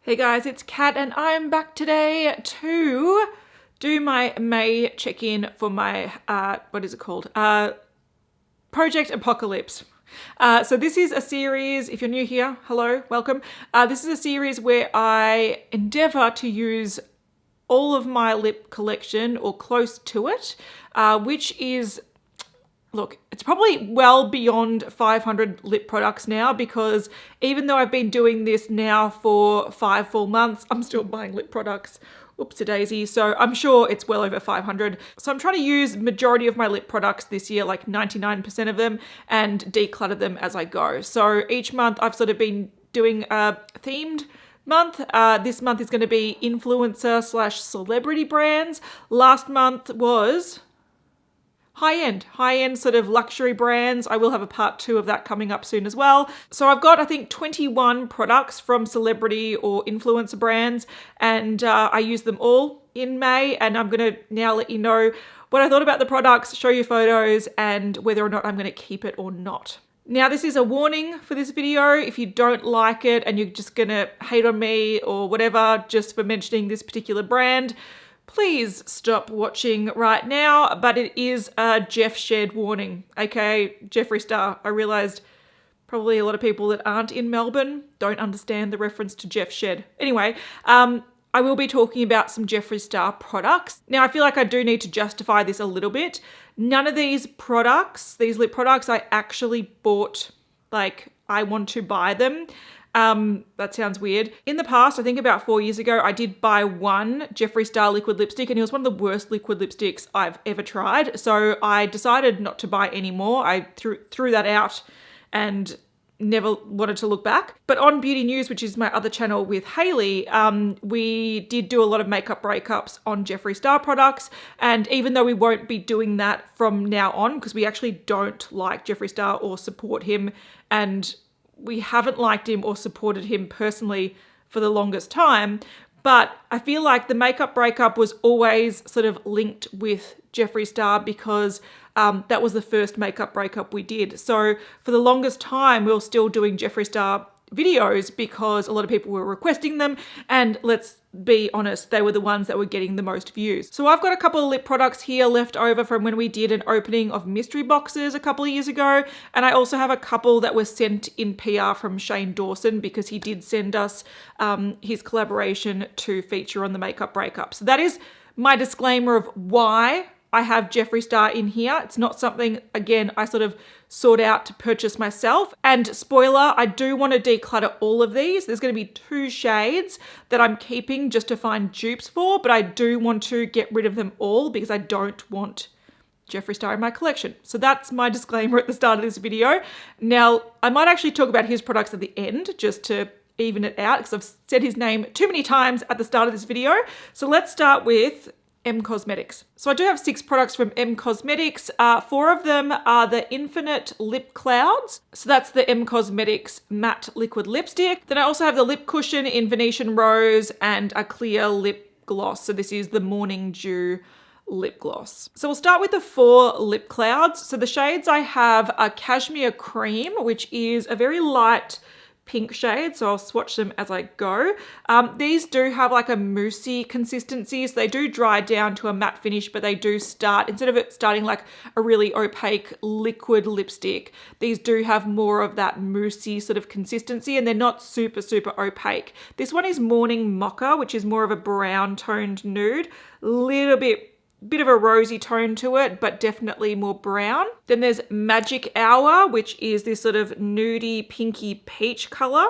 Hey guys, it's Kat and I'm back today to do my May check-in for my, what is it called? Project Apocalips. So this is a series, if you're new here, hello, welcome. This is a series where I endeavour to use all of my lip collection or close to it, which is, look, it's probably well beyond 500 lip products now, because even though I've been doing this now for 5 full months, I'm still buying lip products. Oops-a-daisy. So I'm sure it's well over 500. So I'm trying to use majority of my lip products this year, like 99% of them, and declutter them as I go. So each month I've sort of been doing a themed month. This month is going to be influencer / celebrity brands. Last month was high-end sort of luxury brands. I will have a part 2 of that coming up soon as well. So I've got, I think, 21 products from celebrity or influencer brands, and I use them all in May, and I'm going to now let you know what I thought about the products, show you photos, and whether or not I'm going to keep it or not. Now, this is a warning for this video. If you don't like it and you're just going to hate on me or whatever just for mentioning this particular brand, please stop watching right now, but it is a Jeff Shed warning, okay? Jeffree Star. I realised probably a lot of people that aren't in Melbourne don't understand the reference to Jeff Shed. Anyway, I will be talking about some Jeffree Star products. Now, I feel like I do need to justify this a little bit. None of these products, these lip products, I actually bought, like, I want to buy them. That sounds weird. In the past, I think about 4 years ago, I did buy one Jeffree Star liquid lipstick, and it was one of the worst liquid lipsticks I've ever tried. So I decided not to buy any more. I threw that out and never wanted to look back. But on Beauty News, which is my other channel with Hailey, we did do a lot of makeup breakups on Jeffree Star products. And even though we won't be doing that from now on, because we actually don't like Jeffree Star or support him, and we haven't liked him or supported him personally for the longest time, but I feel like the makeup breakup was always sort of linked with Jeffree Star because that was the first makeup breakup we did. So for the longest time, we were still doing Jeffree Star videos because a lot of people were requesting them, and let's be honest, they were the ones that were getting the most views. So I've got a couple of lip products here left over from when we did an opening of mystery boxes a couple of years ago, and I also have a couple that were sent in PR from Shane Dawson because he did send us his collaboration to feature on the makeup breakup. So that is my disclaimer of why I have Jeffree Star in here. It's not something, again, I sort of sought out to purchase myself. And spoiler, I do want to declutter all of these. There's going to be 2 shades that I'm keeping just to find dupes for, but I do want to get rid of them all because I don't want Jeffree Star in my collection. So that's my disclaimer at the start of this video. Now, I might actually talk about his products at the end just to even it out because I've said his name too many times at the start of this video. So let's start with Cosmetics. So I do have 6 products from Cosmetics. 4 of them are the Infinite Lip Clouds. So that's the Cosmetics matte liquid lipstick. Then I also have the lip cushion in Venetian Rose and a clear lip gloss. So this is the Morning Dew lip gloss. So we'll start with the 4 lip clouds. So the shades I have are Cashmere Creme, which is a very light pink shade, so I'll swatch them as I go. These do have like a moussey consistency, so they do dry down to a matte finish, but they do start, instead of it starting like a really opaque liquid lipstick, these do have more of that moussey sort of consistency, and they're not super opaque. This one is Morning Mocha, which is more of a brown toned nude, little bit of a rosy tone to it, but definitely more brown. Then there's Magic Hour, which is this sort of nudie pinky peach color.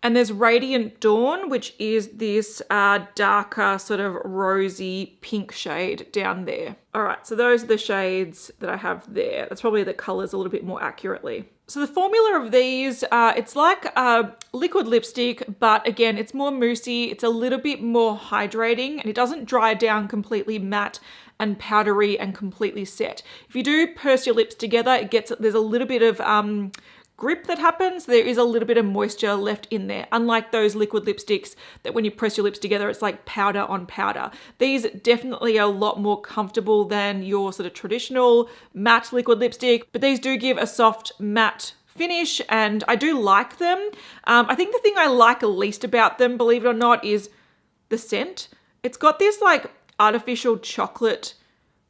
And there's Radiant Dawn, which is this darker sort of rosy pink shade down there. All right, so those are the shades that I have there. That's probably the colors a little bit more accurately. So the formula of these, it's like a liquid lipstick, but again, it's more moussey. It's a little bit more hydrating, and it doesn't dry down completely matte and powdery and completely set. If you do purse your lips together, there's a little bit of grip that happens. There is a little bit of moisture left in there, unlike those liquid lipsticks that when you press your lips together, it's like powder on powder. These definitely are a lot more comfortable than your sort of traditional matte liquid lipstick, but these do give a soft matte finish, and I do like them. I think the thing I like least about them, believe it or not, is the scent. It's got this like artificial chocolate,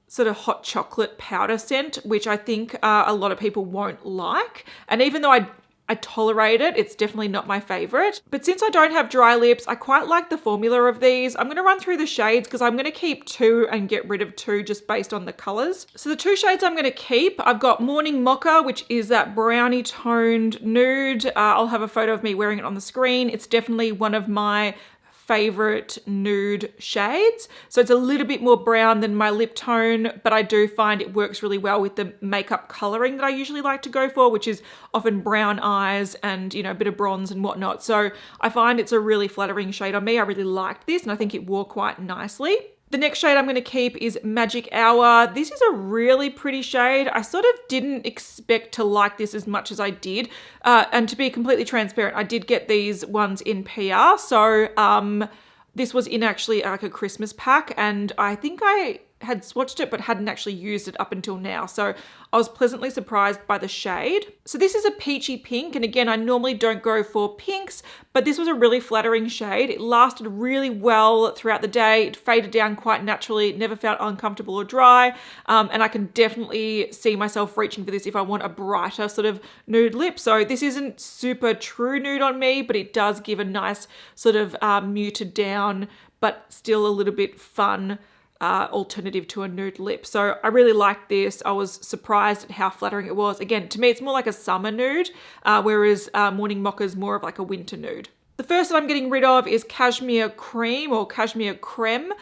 sort of hot chocolate powder scent, which I think a lot of people won't like. And even though I tolerate it, it's definitely not my favorite. But since I don't have dry lips, I quite like the formula of these. I'm going to run through the shades because I'm going to keep 2 and get rid of 2 just based on the colors. So the 2 shades I'm going to keep, I've got Morning Mocha, which is that brownie toned nude. I'll have a photo of me wearing it on the screen. It's definitely one of my favorite nude shades. So it's a little bit more brown than my lip tone, but I do find it works really well with the makeup coloring that I usually like to go for, which is often brown eyes and, you know, a bit of bronze and whatnot. So I find it's a really flattering shade on me. I really liked this and I think it wore quite nicely. The next shade I'm going to keep is Magic Hour. This is a really pretty shade. I sort of didn't expect to like this as much as I did. And to be completely transparent, I did get these ones in PR. So this was in actually like a Christmas pack, and I think I had swatched it but hadn't actually used it up until now. So I was pleasantly surprised by the shade. So this is a peachy pink, and again, I normally don't go for pinks, but this was a really flattering shade. It lasted really well throughout the day. It faded down quite naturally. It never felt uncomfortable or dry. And I can definitely see myself reaching for this if I want a brighter sort of nude lip. So this isn't super true nude on me, but it does give a nice sort of muted down, but still a little bit fun alternative to a nude lip. So I really liked this. I was surprised at how flattering it was. Again, to me, it's more like a summer nude, whereas Morning Mocha is more of like a winter nude. The first that I'm getting rid of is Cashmere Cream or Cashmere Creme.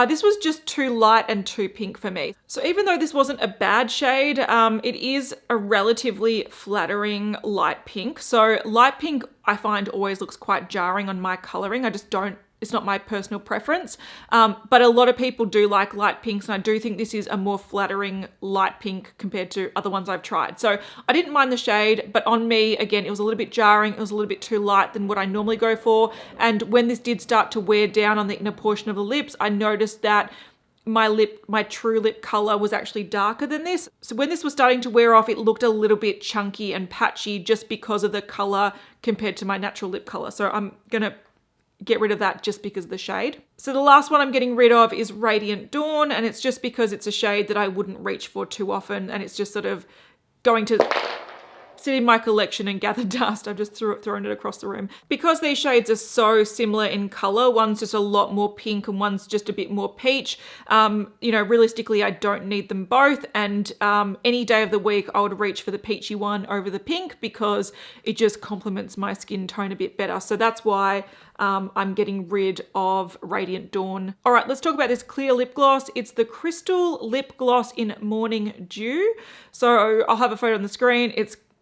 This was just too light and too pink for me. So even though this wasn't a bad shade, it is a relatively flattering light pink. So light pink I find always looks quite jarring on my coloring. I just don't, it's not my personal preference, but a lot of people do like light pinks, and I do think this is a more flattering light pink compared to other ones I've tried. So I didn't mind the shade, but on me, again, it was a little bit jarring. It was a little bit too light than what I normally go for. And when this did start to wear down on the inner portion of the lips, I noticed that my true lip color was actually darker than this. So when this was starting to wear off, it looked a little bit chunky and patchy just because of the color compared to my natural lip color. So I'm gonna get rid of that just because of the shade. So the last one I'm getting rid of is Radiant Dawn, and it's just because it's a shade that I wouldn't reach for too often, and it's just sort of going to sit in my collection and gather dust. I've just thrown it across the room. Because these shades are so similar in color, one's just a lot more pink and one's just a bit more peach, you know, realistically, I don't need them both. And any day of the week, I would reach for the peachy one over the pink because it just complements my skin tone a bit better. So that's why I'm getting rid of Radiant Dawn. All right, let's talk about this clear lip gloss. It's the Crystal Lip Gloss in Morning Dew. So I'll have a photo on the screen.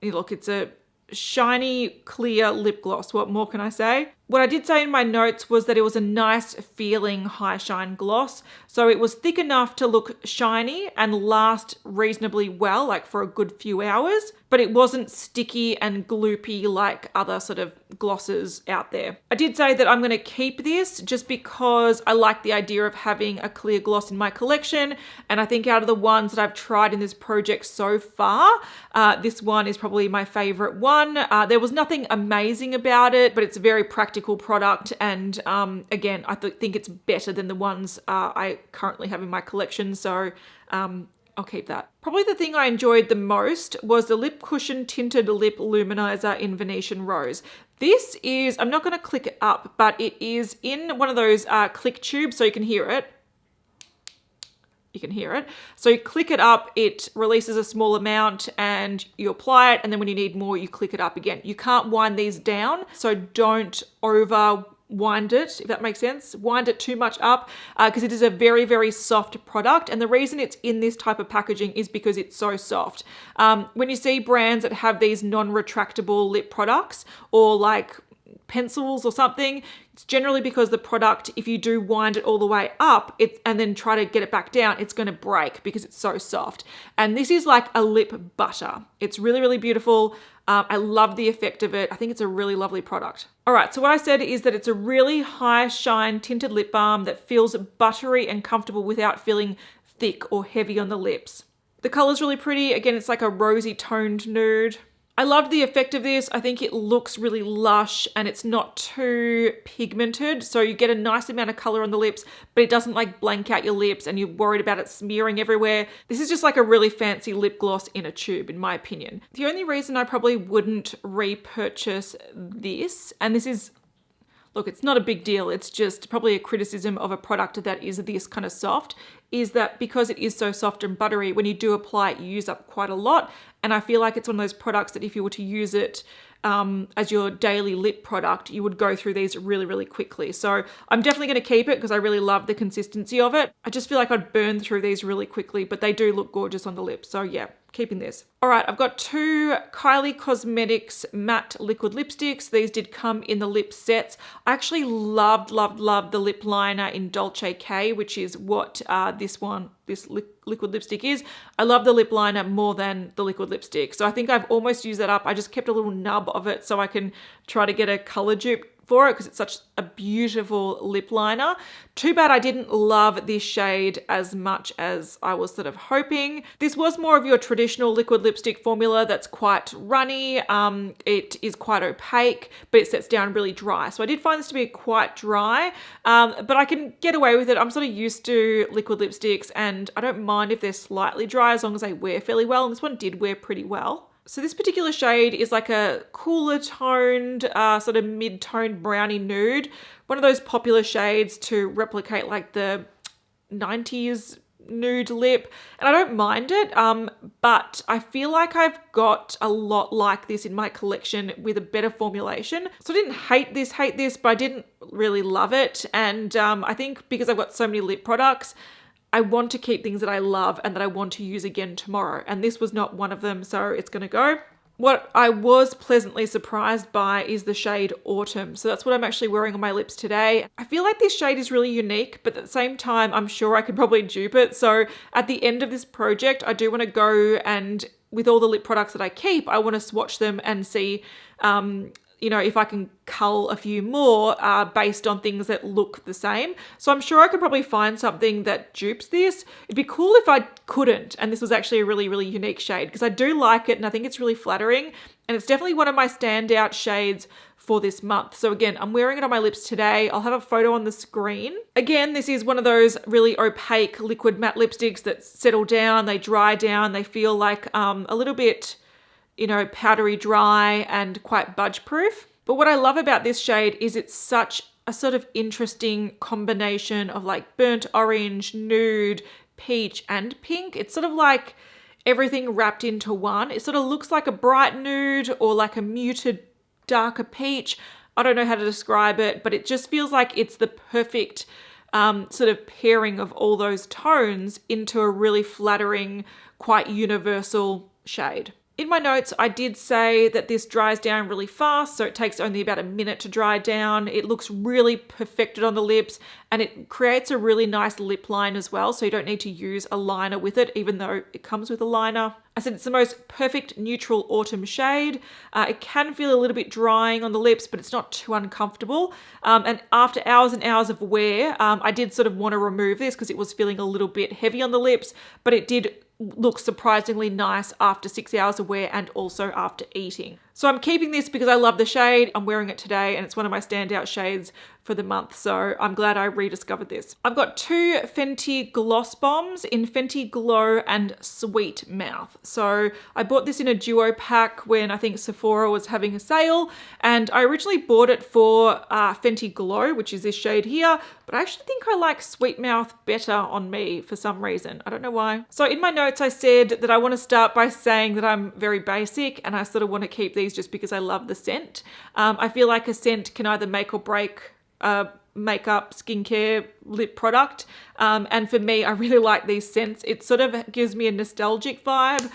Look, it's a shiny, clear lip gloss. What more can I say? What I did say in my notes was that it was a nice feeling high shine gloss. So it was thick enough to look shiny and last reasonably well, like for a good few hours, but it wasn't sticky and gloopy like other sort of glosses out there. I did say that I'm going to keep this just because I like the idea of having a clear gloss in my collection. And I think out of the ones that I've tried in this project so far, this one is probably my favorite one. There was nothing amazing about it, but it's a very practical product, and again, I think it's better than the ones I currently have in my collection, so I'll keep that. Probably the thing I enjoyed the most was the Lip Cushion Tinted Lip Luminizer in Venetian Rose. This is, I'm not going to click it up, but it is in one of those click tubes, so you can hear it. You can hear it. So you click it up, it releases a small amount and you apply it, and then when you need more, you click it up again. You can't wind these down, so don't over wind it, if that makes sense. Wind it too much up because it is a very, very soft product, and the reason it's in this type of packaging is because it's so soft. When you see brands that have these non-retractable lip products or like pencils or something, it's generally because the product, if you do wind it all the way up and then try to get it back down, it's going to break because it's so soft. And this is like a lip butter. It's really, really beautiful. I love the effect of it. I think it's a really lovely product. All right, so what I said is that it's a really high shine tinted lip balm that feels buttery and comfortable without feeling thick or heavy on the lips. The color's really pretty. Again, it's like a rosy toned nude. I loved the effect of this. I think it looks really lush and it's not too pigmented. So you get a nice amount of color on the lips, but it doesn't like blank out your lips and you're worried about it smearing everywhere. This is just like a really fancy lip gloss in a tube, in my opinion. The only reason I probably wouldn't repurchase this, and this is, look, it's not a big deal. It's just probably a criticism of a product that is this kind of soft, is that because it is so soft and buttery, when you do apply it, you use up quite a lot. And I feel like it's one of those products that if you were to use it as your daily lip product, you would go through these really, really quickly. So I'm definitely going to keep it because I really love the consistency of it. I just feel like I'd burn through these really quickly, but they do look gorgeous on the lips. So yeah, keeping this. All right, I've got 2 Kylie Cosmetics matte liquid lipsticks. These did come in the lip sets. I actually loved the lip liner in Dolce K, which is what this liquid lipstick is. I love the lip liner more than the liquid lipstick. So I think I've almost used that up. I just kept a little nub of it so I can try to get a color dupe for it because it's such a beautiful lip liner. Too bad I didn't love this shade as much as I was sort of hoping. This was more of your traditional liquid lipstick formula that's quite runny. It is quite opaque, but it sets down really dry. So I did find this to be quite dry, but I can get away with it. I'm sort of used to liquid lipsticks and I don't mind if they're slightly dry as long as they wear fairly well. And this one did wear pretty well. So this particular shade is like a cooler toned, sort of mid-toned brownie nude. One of those popular shades to replicate like the 90s nude lip. And I don't mind it, but I feel like I've got a lot like this in my collection with a better formulation. So I didn't hate this, but I didn't really love it. And I think because I've got so many lip products, I want to keep things that I love and that I want to use again tomorrow. And this was not one of them, so it's going to go. What I was pleasantly surprised by is the shade Autumn. So that's what I'm actually wearing on my lips today. I feel like this shade is really unique, but at the same time, I'm sure I could probably dupe it. So at the end of this project, I do want to go and with all the lip products that I keep, I want to swatch them and see you know, if I can cull a few more based on things that look the same. So I'm sure I could probably find something that dupes this. It'd be cool if I couldn't. And this was actually a really, really unique shade because I do like it and I think it's really flattering. And it's definitely one of my standout shades for this month. So again, I'm wearing it on my lips today. I'll have a photo on the screen. Again, this is one of those really opaque liquid matte lipsticks that settle down, they dry down, they feel like a little bit, you know, powdery dry and quite budge proof. But what I love about this shade is it's such a sort of interesting combination of like burnt orange, nude, peach and pink. It's sort of like everything wrapped into one. It sort of looks like a bright nude or like a muted darker peach. I don't know how to describe it, but it just feels like it's the perfect sort of pairing of all those tones into a really flattering, quite universal shade. In my notes, I did say that this dries down really fast, so it takes only about a minute to dry down. It looks really perfected on the lips and it creates a really nice lip line as well, so you don't need to use a liner with it, even though it comes with a liner. I said it's the most perfect neutral autumn shade. It can feel a little bit drying on the lips, but it's not too uncomfortable. And after hours and hours of wear, I did sort of want to remove this because it was feeling a little bit heavy on the lips, but it did look surprisingly nice after 6 hours of wear and also after eating. So I'm keeping this because I love the shade. I'm wearing it today and it's one of my standout shades for the month. So I'm glad I rediscovered this. I've got 2 Fenty Gloss Bombs in Fenty Glow and Sweet Mouth. So I bought this in a duo pack when I think Sephora was having a sale. And I originally bought it for Fenty Glow, which is this shade here. But I actually think I like Sweet Mouth better on me for some reason. I don't know why. So in my notes, I said that I want to start by saying that I'm very basic and I sort of want to keep these just because I love the scent. I feel like a scent can either make or break makeup, skincare, lip product. And for me, I really like these scents. It sort of gives me a nostalgic vibe.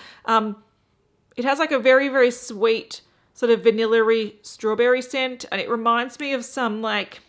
It has like a very, very sweet sort of vanilla-y strawberry scent. And it reminds me of some like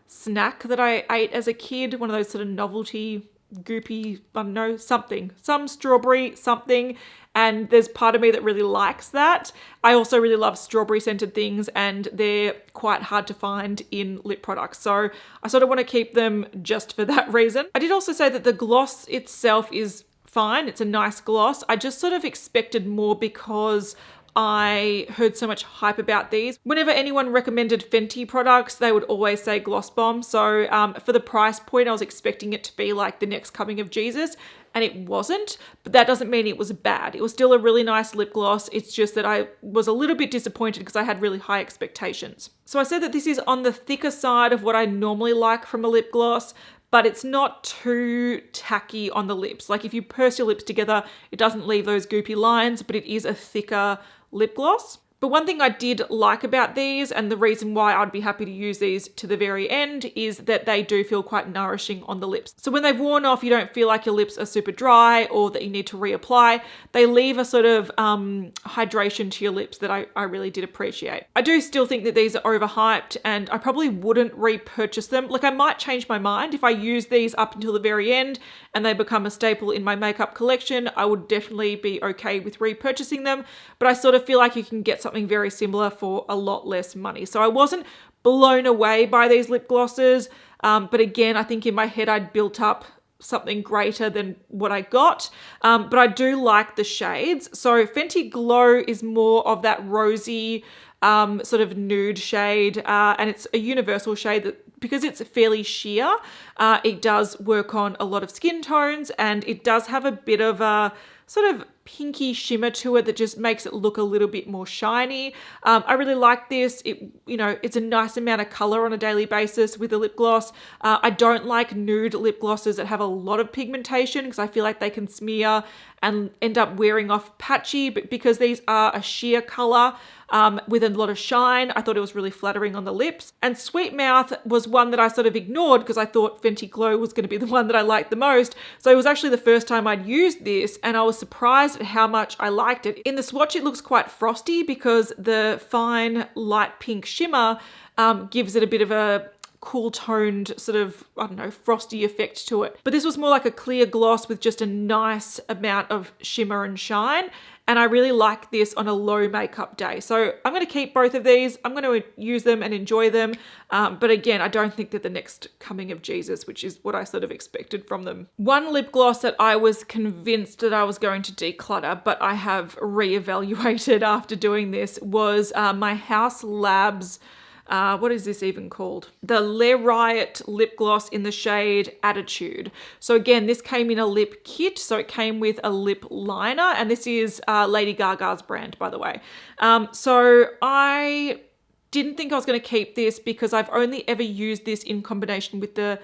snack that I ate as a kid. One of those sort of novelty goopy, I don't know, some strawberry something. And there's part of me that really likes that. I also really love strawberry scented things and they're quite hard to find in lip products. So I sort of want to keep them just for that reason. I did also say that the gloss itself is fine. It's a nice gloss. I just sort of expected more because I heard so much hype about these. Whenever anyone recommended Fenty products, they would always say Gloss Bomb. So for the price point, I was expecting it to be like the next coming of Jesus, and it wasn't, but that doesn't mean it was bad. It was still a really nice lip gloss. It's just that I was a little bit disappointed because I had really high expectations. So I said that this is on the thicker side of what I normally like from a lip gloss, but it's not too tacky on the lips. Like if you purse your lips together, it doesn't leave those goopy lines, but it is a thicker lip gloss. But one thing I did like about these, and the reason why I'd be happy to use these to the very end, is that they do feel quite nourishing on the lips. So when they've worn off, you don't feel like your lips are super dry or that you need to reapply. They leave a sort of hydration to your lips that I really did appreciate. I do still think that these are overhyped, and I probably wouldn't repurchase them. Like I might change my mind if I use these up until the very end and they become a staple in my makeup collection. I would definitely be okay with repurchasing them, but I sort of feel like you can get something very similar for a lot less money. So I wasn't blown away by these lip glosses, but again, I think in my head I'd built up something greater than what I got, but I do like the shades. So Fenty Glow is more of that rosy sort of nude shade, and it's a universal shade that, because it's fairly sheer, it does work on a lot of skin tones, and it does have a bit of a sort of pinky shimmer to it that just makes it look a little bit more shiny. I really like this. It's a nice amount of color on a daily basis with a lip gloss. I don't like nude lip glosses that have a lot of pigmentation because I feel like they can smear and end up wearing off patchy, but because these are a sheer color with a lot of shine, I thought it was really flattering on the lips. And Sweet Mouth was one that I sort of ignored because I thought Fenty Glow was going to be the one that I liked the most. So it was actually the first time I'd used this, and I was surprised at how much I liked it. In the swatch, it looks quite frosty because the fine light pink shimmer gives it a bit of a cool toned sort of, I don't know, frosty effect to it. But this was more like a clear gloss with just a nice amount of shimmer and shine. And I really like this on a low makeup day. So I'm going to keep both of these. I'm going to use them and enjoy them. But again, I don't think that the next coming of Jesus, which is what I sort of expected from them. One lip gloss that I was convinced that I was going to declutter, but I have reevaluated after doing this, was my Haus Labs. What is this even called? The Riot lip gloss in the shade Attitude. So again, this came in a lip kit. So it came with a lip liner, and this is Lady Gaga's brand, by the way. So I didn't think I was going to keep this because I've only ever used this in combination with the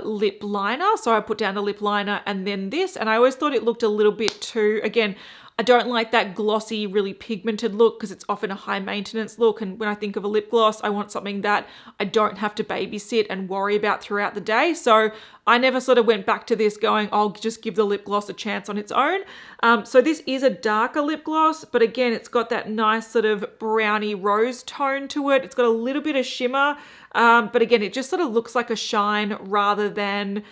lip liner. So I put down the lip liner and then this, and I always thought it looked a little bit too, again, I don't like that glossy, really pigmented look because it's often a high maintenance look. And when I think of a lip gloss, I want something that I don't have to babysit and worry about throughout the day. So I never sort of went back to this going, I'll just give the lip gloss a chance on its own. So this is a darker lip gloss, but again, it's got that nice sort of browny rose tone to it. It's got a little bit of shimmer, but again, it just sort of looks like a shine rather than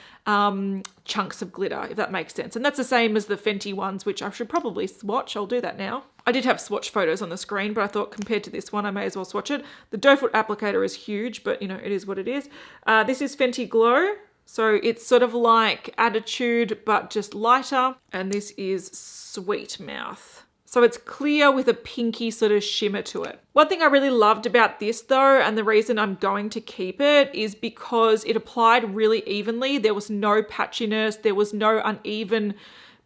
chunks of glitter, if that makes sense. And that's the same as the Fenty ones, which I should probably swatch. I'll do that now. I did have swatch photos on the screen, but I thought compared to this one, I may as well swatch it. The doe foot applicator is huge, but it is what it is. This is Fenty Glow. So it's sort of like Attitude, but just lighter. And this is Sweet Mouth. So it's clear with a pinky sort of shimmer to it. One thing I really loved about this though, and the reason I'm going to keep it, is because it applied really evenly. There was no patchiness. There was no uneven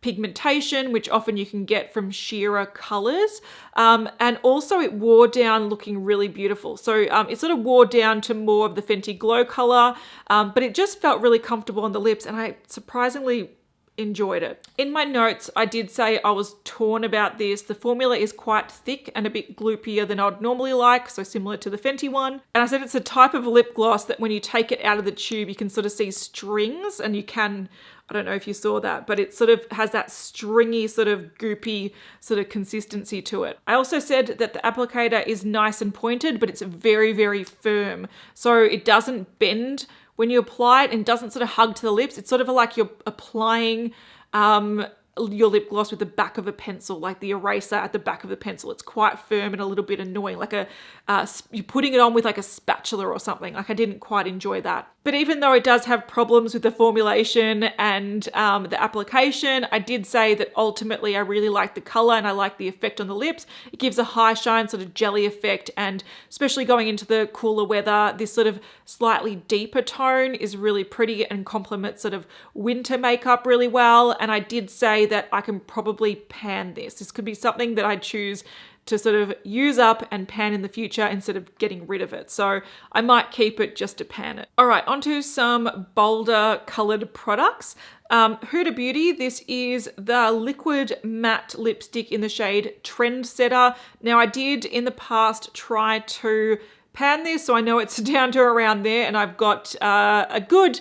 pigmentation, which often you can get from sheerer colors. And also it wore down looking really beautiful. So it sort of wore down to more of the Fenty Glow color, but it just felt really comfortable on the lips, and I surprisingly enjoyed it. In my notes, I did say I was torn about this. The formula is quite thick and a bit gloopier than I'd normally like, so similar to the Fenty one. And I said it's a type of lip gloss that when you take it out of the tube, you can sort of see strings, and you can, I don't know if you saw that, but it sort of has that stringy sort of goopy sort of consistency to it. I also said that the applicator is nice and pointed, but it's very, very firm. So it doesn't bend when you apply it and doesn't sort of hug to the lips. It's sort of like you're applying your lip gloss with the back of a pencil, like the eraser at the back of the pencil. It's quite firm and a little bit annoying, like you're putting it on with like a spatula or something. Like I didn't quite enjoy that. But even though it does have problems with the formulation and the application, I did say that ultimately I really like the color and I like the effect on the lips. It gives a high shine sort of jelly effect, and especially going into the cooler weather, this sort of slightly deeper tone is really pretty and complements sort of winter makeup really well. And I did say that I can probably pan this. This could be something that I choose to sort of use up and pan in the future instead of getting rid of it. So I might keep it just to pan it. All right, onto some bolder colored products. Huda Beauty, this is the liquid matte lipstick in the shade Trendsetter. Now I did in the past try to pan this, so I know it's down to around there, and I've got a good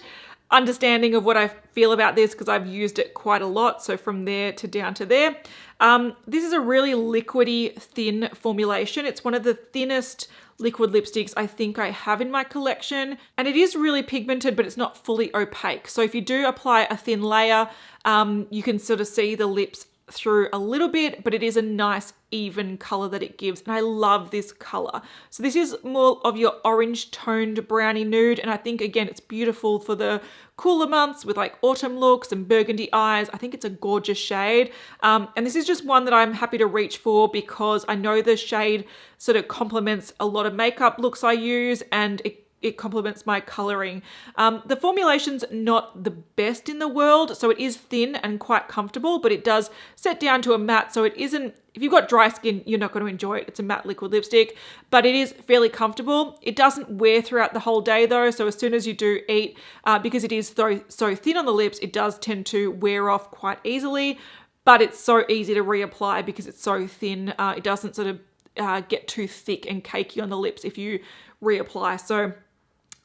understanding of what I feel about this because I've used it quite a lot. So from there to down to there. This is a really liquidy, thin formulation. It's one of the thinnest liquid lipsticks I think I have in my collection. And it is really pigmented, but it's not fully opaque. So if you do apply a thin layer, you can sort of see the lips through a little bit, but it is a nice even color that it gives, and I love this color. So this is more of your orange toned brownie nude, and I think again it's beautiful for the cooler months with like autumn looks and burgundy eyes. I think it's a gorgeous shade, and this is just one that I'm happy to reach for because I know the shade sort of complements a lot of makeup looks I use, and it complements my coloring. The formulation's not the best in the world, so it is thin and quite comfortable, but it does set down to a matte, so it isn't, if you've got dry skin, you're not going to enjoy it. It's a matte liquid lipstick, but it is fairly comfortable. It doesn't wear throughout the whole day though, so as soon as you do eat, because it is so thin on the lips, it does tend to wear off quite easily, but it's so easy to reapply because it's so thin. It doesn't sort of get too thick and cakey on the lips if you reapply. So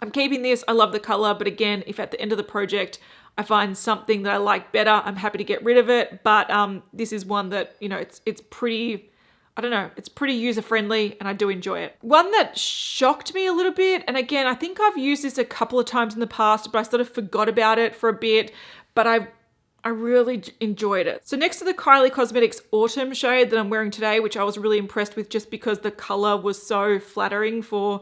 I'm keeping this. I love the color, but again, if at the end of the project I find something that I like better, I'm happy to get rid of it. But this is one that, you know, it's pretty, I don't know, it's pretty user-friendly and I do enjoy it. One that shocked me a little bit, and again, I think I've used this a couple of times in the past, but I sort of forgot about it for a bit, but I really enjoyed it. So next to the Kylie Cosmetics Autumn shade that I'm wearing today, which I was really impressed with just because the color was so flattering for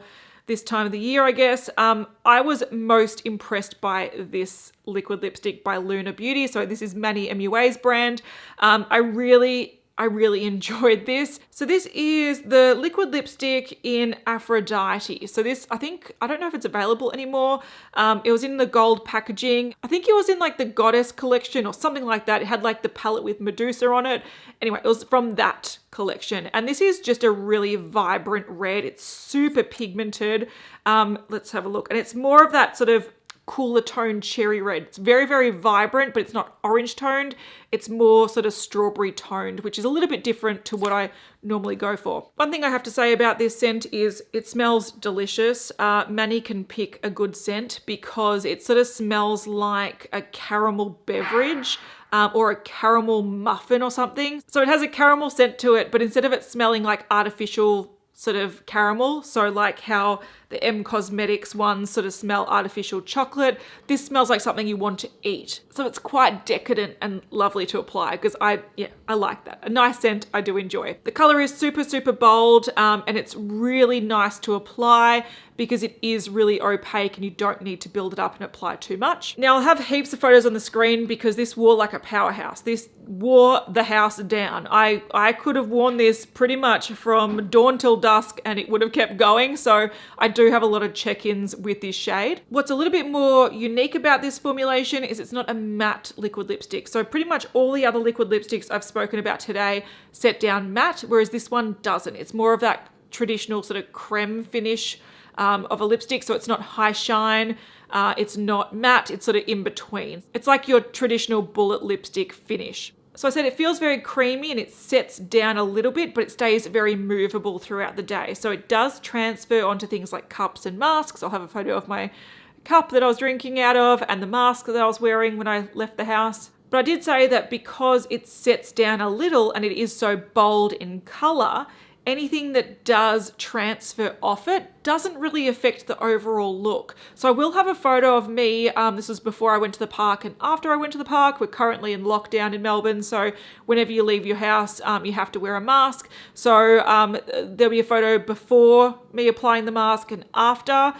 this time of the year, I guess. I was most impressed by this liquid lipstick by Lunar Beauty. So this is Manny MUA's brand. I really enjoyed this. So this is the liquid lipstick in Aphrodite. So this, I don't know if it's available anymore. It was in the gold packaging. I think it was in like the Goddess collection or something like that. It had like the palette with Medusa on it. Anyway, it was from that collection. And this is just a really vibrant red. It's super pigmented. Let's have a look. And it's more of that sort of cooler toned cherry red. It's very, very vibrant, but it's not orange toned. It's more sort of strawberry toned, which is a little bit different to what I normally go for. One thing I have to say about this scent is it smells delicious. Manny can pick a good scent because it sort of smells like a caramel beverage. Or a caramel muffin or something. So it has a caramel scent to it, but instead of it smelling like artificial sort of caramel, so like how the M Cosmetics ones sort of smell artificial chocolate, this smells like something you want to eat. So it's quite decadent and lovely to apply because I like that. A nice scent I do enjoy. The color is super, super bold, and it's really nice to apply because it is really opaque and you don't need to build it up and apply too much. Now I'll have heaps of photos on the screen because this wore like a powerhouse. This wore the house down. I could have worn this pretty much from dawn till dusk and it would have kept going. So I do have a lot of check-ins with this shade. What's a little bit more unique about this formulation is it's not a matte liquid lipstick. So pretty much all the other liquid lipsticks I've spoken about today set down matte, whereas this one doesn't. It's more of that traditional sort of creme finish of a lipstick. So it's not high shine, it's not matte, it's sort of in between. It's like your traditional bullet lipstick finish. So I said it feels very creamy and it sets down a little bit, but it stays very movable throughout the day. So it does transfer onto things like cups and masks. I'll have a photo of my cup that I was drinking out of and the mask that I was wearing when I left the house. But I did say that because it sets down a little and it is so bold in color, anything that does transfer off it doesn't really affect the overall look. So I will have a photo of me. This was before I went to the park and after I went to the park. We're currently in lockdown in Melbourne. So whenever you leave your house, you have to wear a mask. So there'll be a photo before me applying the mask and after.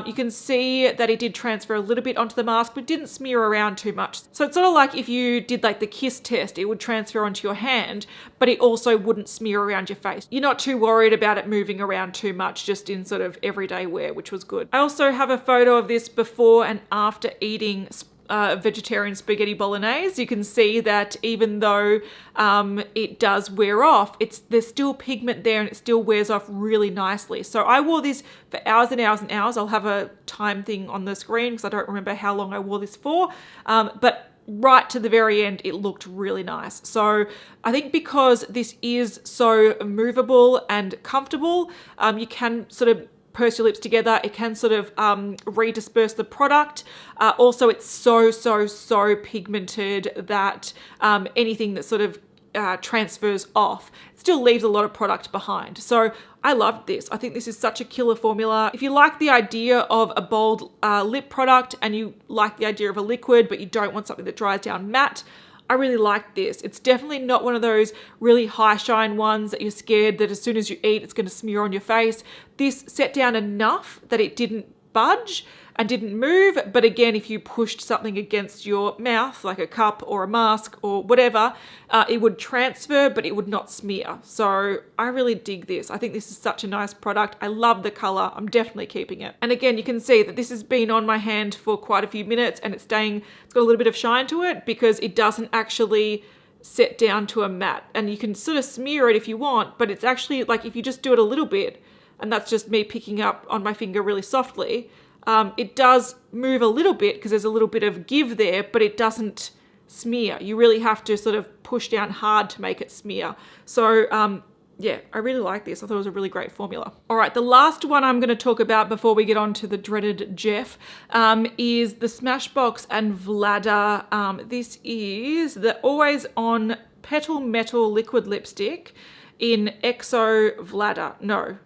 You can see that it did transfer a little bit onto the mask, but didn't smear around too much. So it's sort of like if you did like the kiss test, it would transfer onto your hand, but it also wouldn't smear around your face. You're not too worried about it moving around too much, just in sort of everyday wear, which was good. I also have a photo of this before and after eating vegetarian spaghetti bolognese. You can see that even though it does wear off, there's still pigment there and it still wears off really nicely. So I wore this for hours and hours and hours. I'll have a time thing on the screen because I don't remember how long I wore this for, but right to the very end, it looked really nice. So I think because this is so movable and comfortable, you can sort of purse your lips together. It can sort of redisperse the product. Also, it's so pigmented that anything that sort of transfers off still leaves a lot of product behind. So I loved this. I think this is such a killer formula. If you like the idea of a bold lip product and you like the idea of a liquid, but you don't want something that dries down matte, I really like this. It's definitely not one of those really high shine ones that you're scared that as soon as you eat, it's going to smear on your face. This set down enough that it didn't budge and didn't move. But again, if you pushed something against your mouth, like a cup or a mask or whatever, it would transfer, but it would not smear. So I really dig this. I think this is such a nice product. I love the color. I'm definitely keeping it. And again, you can see that this has been on my hand for quite a few minutes and it's got a little bit of shine to it because it doesn't actually set down to a matte. And you can sort of smear it if you want, but it's actually like if you just do it a little bit, and that's just me picking up on my finger really softly, it does move a little bit because there's a little bit of give there, but it doesn't smear. You really have to sort of push down hard to make it smear. So yeah, I really like this. I thought it was a really great formula. All right, the last one I'm going to talk about before we get on to the dreaded Jeff is the Smashbox and Vlada. This is the Always On Petal Metal Liquid Lipstick in Exo Vlada. No.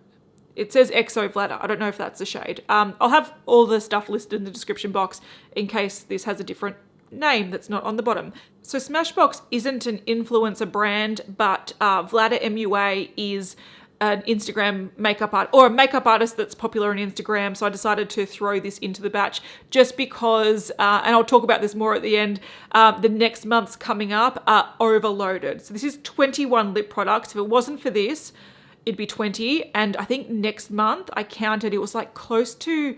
It says Exo Vlada. I don't know if that's the shade. I'll have all the stuff listed in the description box in case this has a different name that's not on the bottom. So Smashbox isn't an influencer brand, but Vlada MUA is an Instagram makeup art or a makeup artist that's popular on Instagram. So I decided to throw this into the batch just because, and I'll talk about this more at the end, the next months coming up are overloaded. So this is 21 lip products. If it wasn't for this, it'd be 20. And I think next month I counted, it was like close to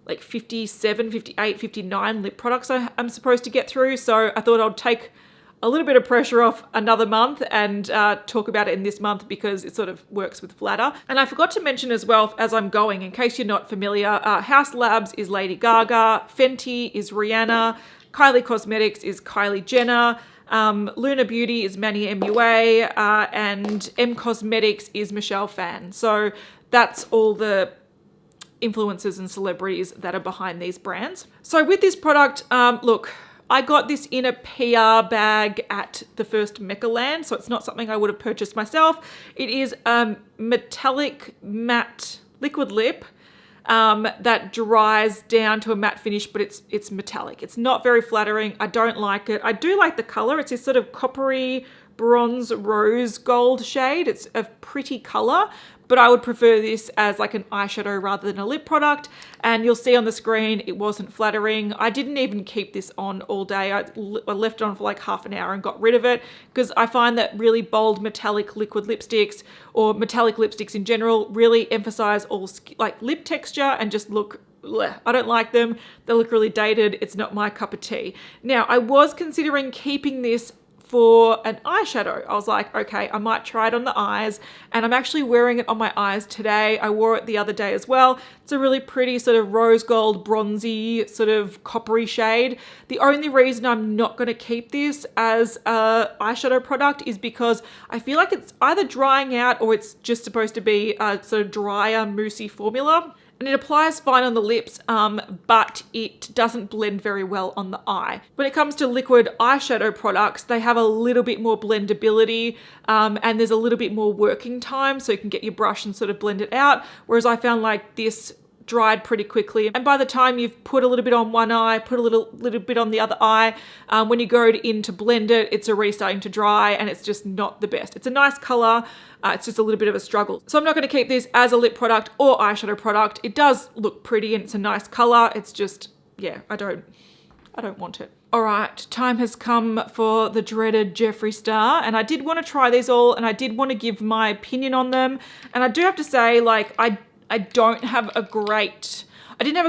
like 57, 58, 59 lip products I'm supposed to get through. So I thought I'd take a little bit of pressure off another month and talk about it in this month because it sort of works with Vlada. And I forgot to mention as well, as I'm going, in case you're not familiar, Haus Labs is Lady Gaga, Fenty is Rihanna, Kylie Cosmetics is Kylie Jenner, Lunar Beauty is Manny MUA, and M Cosmetics is Michelle Phan. So that's all the influencers and celebrities that are behind these brands. So with this product, look, I got this in a PR bag at the first Mecca Land, so it's not something I would have purchased myself. It is a metallic matte liquid lip that dries down to a matte finish, but it's metallic. It's not very flattering. I don't like it. I do like the color. It's this sort of coppery bronze rose gold shade. It's a pretty color, but I would prefer this as like an eyeshadow rather than a lip product. And you'll see on the screen, it wasn't flattering. I didn't even keep this on all day. I left it on for like half an hour and got rid of it because I find that really bold metallic liquid lipsticks or metallic lipsticks in general really emphasize all like lip texture and just look bleh. I don't like them. They look really dated. It's not my cup of tea. Now, I was considering keeping this for an eyeshadow. I was like, okay, I might try it on the eyes, and I'm actually wearing it on my eyes today. I wore it the other day as well. It's a really pretty sort of rose gold, bronzy, sort of coppery shade. The only reason I'm not going to keep this as a eyeshadow product is because I feel like it's either drying out or it's just supposed to be a sort of drier, moussey formula. And it applies fine on the lips, but it doesn't blend very well on the eye. When it comes to liquid eyeshadow products, they have a little bit more blendability and there's a little bit more working time, so you can get your brush and sort of blend it out. Whereas I found like this dried pretty quickly. And by the time you've put a little bit on one eye, put a little bit on the other eye, when you go in to blend it, it's already starting to dry and it's just not the best. It's a nice color. It's just a little bit of a struggle. So I'm not going to keep this as a lip product or eyeshadow product. It does look pretty and it's a nice color. It's just, yeah, I don't want it. All right, time has come for the dreaded Jeffree Star. And I did want to try these all and I did want to give my opinion on them. And I do have to say, like, I didn't have a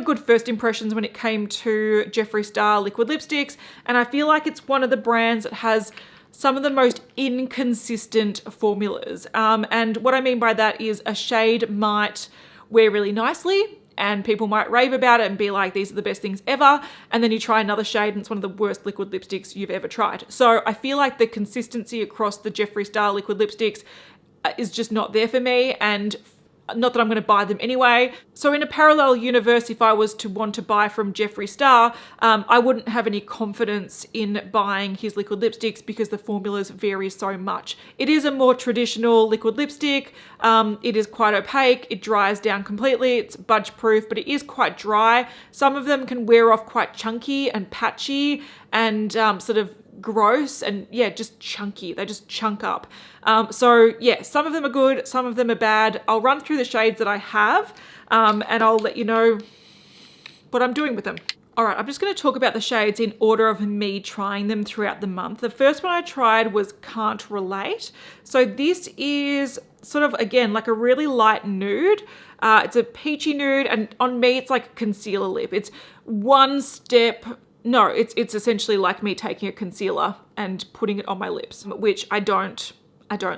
good first impressions when it came to Jeffree Star liquid lipsticks. And I feel like it's one of the brands that has some of the most inconsistent formulas. And what I mean by that is a shade might wear really nicely and people might rave about it and be like, these are the best things ever. And then you try another shade and it's one of the worst liquid lipsticks you've ever tried. So I feel like the consistency across the Jeffree Star liquid lipsticks is just not there for me. And not that I'm going to buy them anyway. So in a parallel universe, if I was to want to buy from Jeffree Star, I wouldn't have any confidence in buying his liquid lipsticks because the formulas vary so much. It is a more traditional liquid lipstick. It is quite opaque. It dries down completely. It's budge proof, but it is quite dry. Some of them can wear off quite chunky and patchy and sort of gross and yeah, just chunky. They just chunk up. So yeah, some of them are good, some of them are bad. I'll run through the shades that I have and I'll let you know what I'm doing with them. All right, I'm just going to talk about the shades in order of me trying them throughout the month. The first one I tried was Can't Relate. So this is sort of, again, like a really light nude. It's a peachy nude and on me it's like a concealer lip. It's one step. No, it's essentially like me taking a concealer and putting it on my lips, which I don't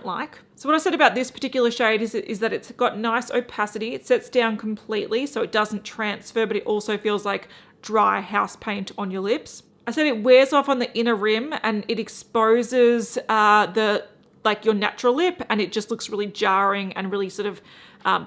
like. So what I said about this particular shade is that it's got nice opacity. It sets down completely, so it doesn't transfer, but it also feels like dry house paint on your lips. I said it wears off on the inner rim and it exposes your natural lip, and it just looks really jarring and really sort of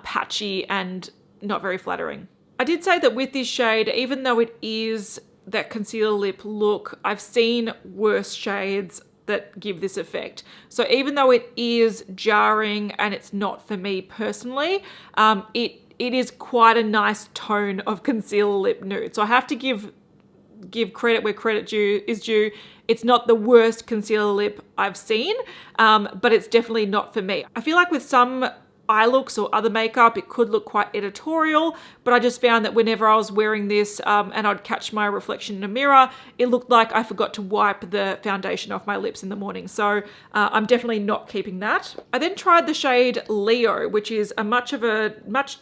patchy and not very flattering. I did say that with this shade, even though it is that concealer lip look, I've seen worse shades that give this effect. So even though it is jarring and it's not for me personally, it is quite a nice tone of concealer lip nude. So I have to give credit where credit is due. It's not the worst concealer lip I've seen, but it's definitely not for me. I feel like with some eye looks or other makeup, it could look quite editorial, but I just found that whenever I was wearing this and I'd catch my reflection in a mirror, it looked like I forgot to wipe the foundation off my lips in the morning. So I'm definitely not keeping that. I then tried the shade Leo, which is a much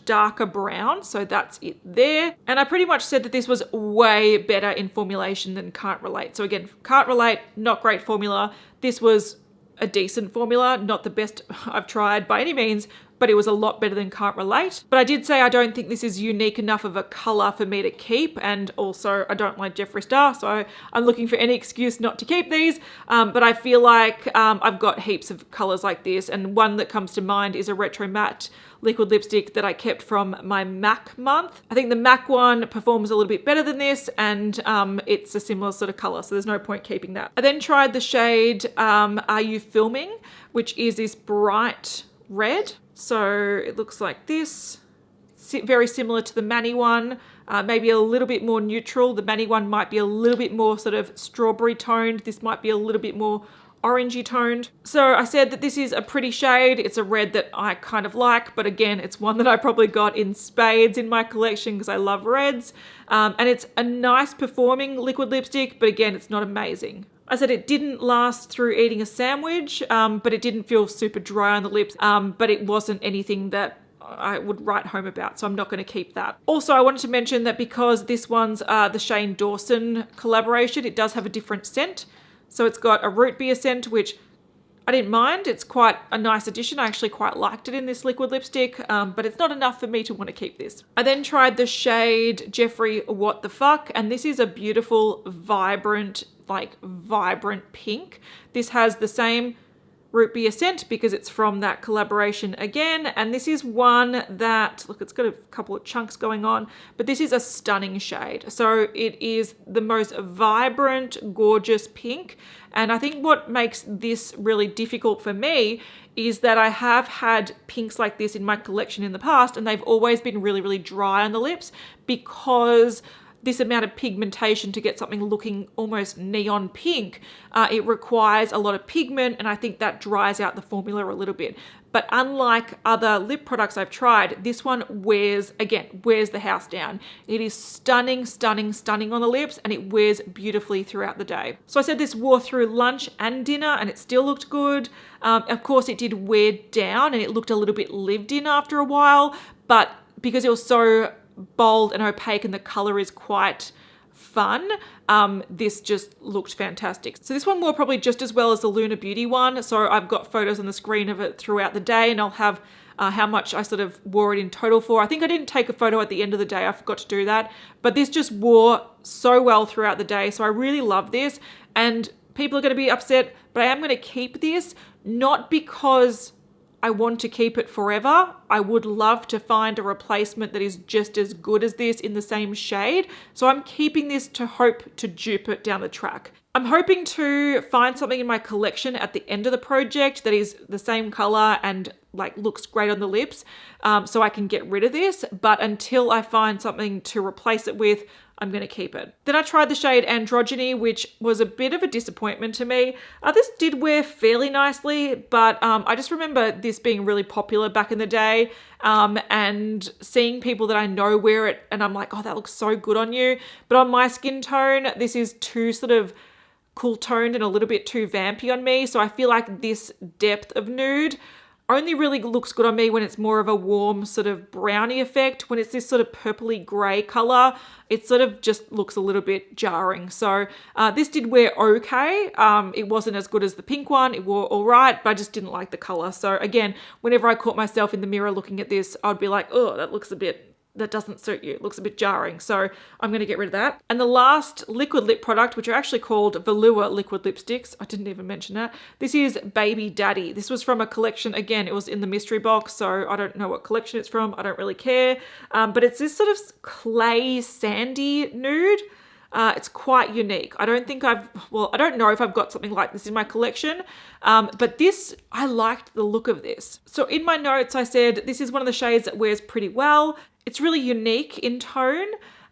darker brown. So that's it there. And I pretty much said that this was way better in formulation than Can't Relate. So again, Can't Relate, not great formula. This was a decent formula, not the best I've tried by any means, but it was a lot better than Can't Relate. But I did say I don't think this is unique enough of a color for me to keep, and also I don't like Jeffree Star, so I'm looking for any excuse not to keep these. But I feel like I've got heaps of colors like this, and one that comes to mind is a Retro Matte liquid lipstick that I kept from my MAC month. I think the MAC one performs a little bit better than this, and it's a similar sort of color, so there's no point keeping that. I then tried the shade Are You Filming, which is this bright red. So it looks like this, very similar to the Manny one, maybe a little bit more neutral. The Manny one might be a little bit more sort of strawberry toned. This might be a little bit more orangey toned. So I said that this is a pretty shade. It's a red that I kind of like, but again, it's one that I probably got in spades in my collection because I love reds. And it's a nice performing liquid lipstick, but again, it's not amazing. I said it didn't last through eating a sandwich, but it didn't feel super dry on the lips, but it wasn't anything that I would write home about, so I'm not going to keep that. Also, I wanted to mention that because this one's the Shane Dawson collaboration, it does have a different scent. So it's got a root beer scent, which I didn't mind. It's quite a nice addition. I actually quite liked it in this liquid lipstick, but it's not enough for me to want to keep this. I then tried the shade Jeffree What the Fuck, and this is a beautiful, vibrant pink. This has the same root beer scent because it's from that collaboration again. And this is one that, look, it's got a couple of chunks going on, but this is a stunning shade. So it is the most vibrant, gorgeous pink. And I think what makes this really difficult for me is that I have had pinks like this in my collection in the past, and they've always been really, really dry on the lips because this amount of pigmentation to get something looking almost neon pink, it requires a lot of pigment, and I think that dries out the formula a little bit. But unlike other lip products I've tried, this one wears the house down. It is stunning, stunning, stunning on the lips, and it wears beautifully throughout the day. So I said this wore through lunch and dinner, and it still looked good. Of course, it did wear down, and it looked a little bit lived in after a while, but because it was so bold and opaque and the color is quite fun, this just looked fantastic. So this one wore probably just as well as the Lunar Beauty one. So I've got photos on the screen of it throughout the day, and I'll have how much I sort of wore it in total for. I think I didn't take a photo at the end of the day. I forgot to do that, but this just wore so well throughout the day. So I really love this, and people are going to be upset, but I am going to keep this, not because I want to keep it forever. I would love to find a replacement that is just as good as this in the same shade. So I'm keeping this to hope to dupe it down the track. I'm hoping to find something in my collection at the end of the project that is the same color and like looks great on the lips, so I can get rid of this. But until I find something to replace it with, I'm going to keep it. Then I tried the shade Androgyny, which was a bit of a disappointment to me. This did wear fairly nicely, but I just remember this being really popular back in the day, and seeing people that I know wear it, and I'm like, oh, that looks so good on you. But on my skin tone, this is too sort of cool toned and a little bit too vampy on me. So I feel like this depth of nude only really looks good on me when it's more of a warm sort of brownie effect. When it's this sort of purpley grey colour, it sort of just looks a little bit jarring. So this did wear okay. It wasn't as good as the pink one. It wore all right, but I just didn't like the colour. So again, whenever I caught myself in the mirror looking at this, I'd be like, oh, that doesn't suit you. It looks a bit jarring. So I'm going to get rid of that. And the last liquid lip product, which are actually called Velour liquid lipsticks. I didn't even mention that. This is Baby Daddy. This was from a collection. Again, it was in the mystery box, so I don't know what collection it's from. I don't really care. But it's this sort of clay sandy nude. It's quite unique. I don't know if I've got something like this in my collection, but I liked the look of this. So in my notes, I said, this is one of the shades that wears pretty well. It's really unique in tone,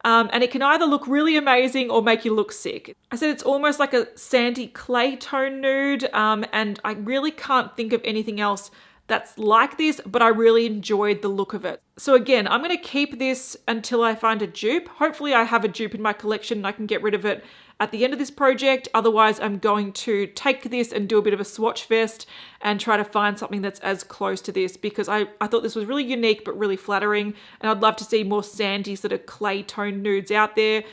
and it can either look really amazing or make you look sick. I said it's almost like a sandy clay tone nude, and I really can't think of anything else that's like this, but I really enjoyed the look of it. So again, I'm going to keep this until I find a dupe. Hopefully I have a dupe in my collection and I can get rid of it at the end of this project. Otherwise, I'm going to take this and do a bit of a swatch fest and try to find something that's as close to this, because I thought this was really unique but really flattering, and I'd love to see more sandy sort of clay tone nudes out there,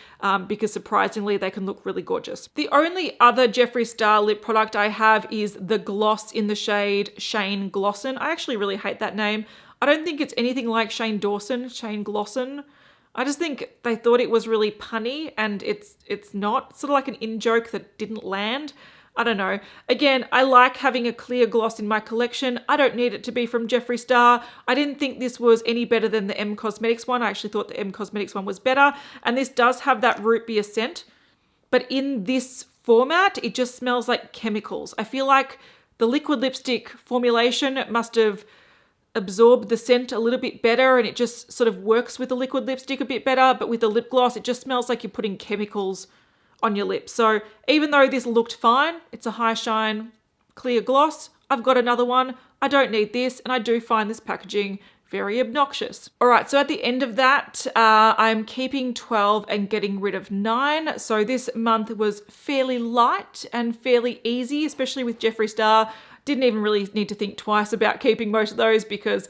because surprisingly they can look really gorgeous. The only other Jeffree Star lip product I have is the gloss in the shade Shane Glosson. I actually really hate that name. I don't think it's anything like Shane Glosson. I just think they thought it was really punny, and it's not. It's sort of like an in-joke that didn't land. I don't know. Again, I like having a clear gloss in my collection. I don't need it to be from Jeffree Star. I didn't think this was any better than the M Cosmetics one. I actually thought the M Cosmetics one was better. And this does have that root beer scent. But in this format, it just smells like chemicals. I feel like the liquid lipstick formulation must have absorb the scent a little bit better, and it just sort of works with the liquid lipstick a bit better, but with the lip gloss it just smells like you're putting chemicals on your lips. So even though this looked fine, it's a high shine clear gloss, I've got another one. I don't need this, and I do find this packaging very obnoxious. All right, so at the end of that, I'm keeping 12 and getting rid of 9. So this month was fairly light and fairly easy, especially with Jeffree Star. Didn't even really need to think twice about keeping most of those because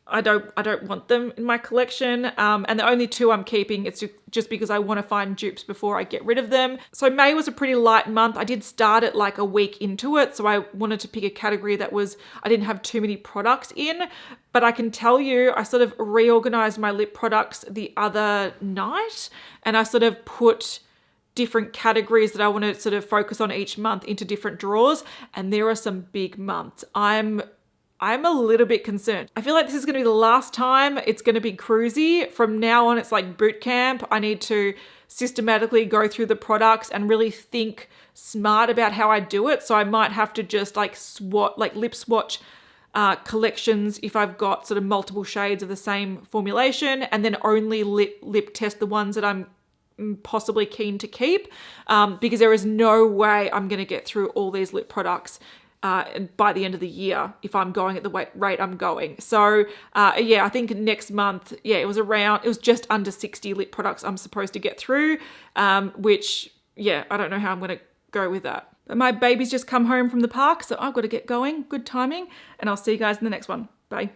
I don't want them in my collection. And the only 2 I'm keeping, it's just because I want to find dupes before I get rid of them. So May was a pretty light month. I did start it like a week into it, so I wanted to pick a category that I didn't have too many products in. But I can tell you, I sort of reorganized my lip products the other night, and I sort of put different categories that I want to sort of focus on each month into different drawers. And there are some big months. I'm a little bit concerned. I feel like this is going to be the last time it's going to be cruisy. From now on, it's like boot camp. I need to systematically go through the products and really think smart about how I do it. So I might have to just like lip swatch collections if I've got sort of multiple shades of the same formulation, and then only lip test the ones that I'm possibly keen to keep, because there is no way I'm going to get through all these lip products by the end of the year if I'm going at the rate I'm going. So yeah, I think next month, yeah, it was just under 60 lip products I'm supposed to get through, which, yeah, I don't know how I'm going to go with that. But my baby's just come home from the park, so I've got to get going. Good timing, and I'll see you guys in the next one. Bye.